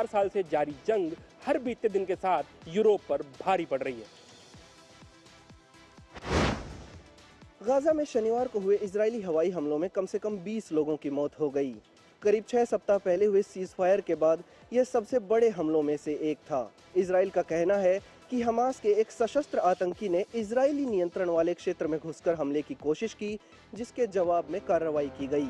4 साल से जारी जंग हर बीतते दिन के साथ यूरोप पर भारी पड़ रही है। गाजा में शनिवार को हुए इजरायली हवाई हमलों में कम से कम 20 लोगों की मौत हो गई। करीब 6 सप्ताह पहले हुए सीज़फायर के बाद यह सबसे बड़े हमलों में से एक था। इजराइल का कहना है कि हमास के एक सशस्त्र आतंकी ने इजरायली नियंत्रण वाले क्षेत्र में घुसकर हमले की कोशिश की, जिसके जवाब में कार्रवाई की गई।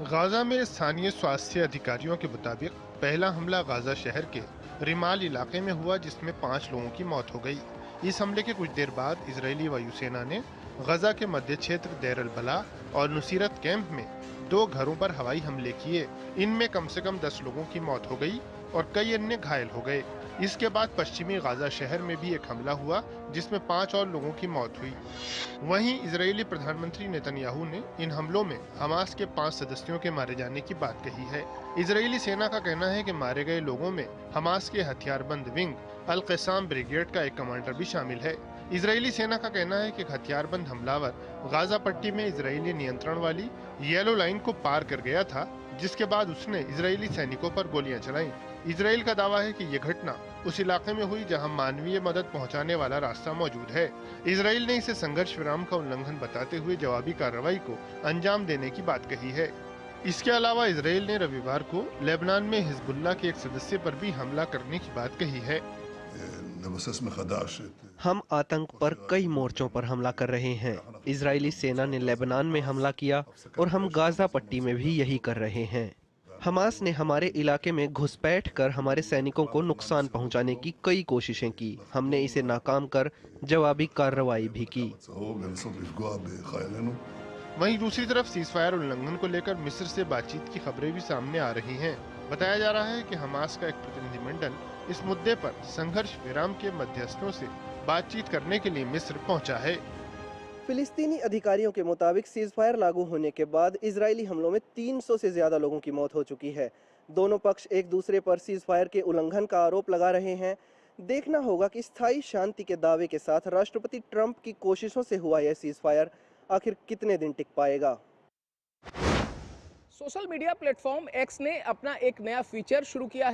गाजा में स्थानीय स्वास्थ्य अधिकारियों के मुताबिक पहला हमला गाजा शहर के रिमाल इलाके में हुआ, जिसमें 5 लोगों की मौत हो गई। इस हमले के कुछ देर बाद इजरायली वायुसेना ने गजा के मध्य क्षेत्र देर अल बला और नुसीरत कैंप में 2 घरों पर हवाई हमले किए। इनमें कम से कम 10 लोगों की मौत हो गई और कई अन्य घायल हो गए। इसके बाद पश्चिमी गाजा शहर में भी एक हमला हुआ, जिसमें 5 और लोगों की मौत हुई। वहीं इजरायली प्रधानमंत्री नेतन्याहू ने इन हमलों में हमास के 5 सदस्यों के मारे जाने की बात कही है। इजरायली सेना का कहना है कि मारे गए लोगों में हमास के हथियारबंद विंग अल क़साम ब्रिगेड का एक कमांडर भी शामिल है। इजरायली सेना का कहना है कि हथियारबंद हमलावर गाजा पट्टी में इजरायली नियंत्रण वाली येलो लाइन को पार कर गया था, जिसके बाद उसने इजरायली सैनिकों पर गोलियां चलाईं। इजराइल का दावा है कि यह घटना उस इलाके में हुई जहां मानवीय मदद पहुंचाने वाला रास्ता मौजूद है। इजराइल ने इसे संघर्ष विराम का उल्लंघन बताते हुए जवाबी कार्रवाई को अंजाम देने की बात कही है। इसके अलावा इजराइल ने रविवार को लेबनान में हिजबुल्लाह के एक सदस्य पर भी हमला करने की बात कही है। हम आतंक पर कई मोर्चों पर हमला कर रहे हैं। इजरायली सेना ने लेबनान में हमला किया और हम गाजा पट्टी में भी यही कर रहे हैं। हमास ने हमारे इलाके में घुसपैठ कर हमारे सैनिकों को नुकसान पहुंचाने की कई कोशिशें की। हमने इसे नाकाम कर जवाबी कार्रवाई भी की। वहीं दूसरी तरफ सीज़फायर उल्लंघन को लेकर मिस्र से बातचीत की खबरें भी सामने आ रही हैं। बताया जा रहा है कि हमास का एक प्रतिनिधिमंडल इस मुद्दे पर संघर्ष विराम के मध्यस्थों से बातचीत करने के लिए मिस्र पहुंचा है। फिलिस्तीनी अधिकारियों के मुताबिक सीज़फायर लागू होने के बाद इजरायली हमलों में 300 से ज्यादा लोगों की मौत हो चुकी है। दोनों पक्ष एक दूसरे पर सीज़फायर के उल्लंघन का आरोप लगा रहे हैं। देखना होगा कि स्थायी शांति के दावे के साथ राष्ट्रपति ट्रंप की कोशिशों से हुआ यह सीज़फायर आखिर कितने दिन टिक पाएगा। सोशल मीडिया प्लेटफॉर्म एक्स ने अपना एक नया फीचर शुरू किया है।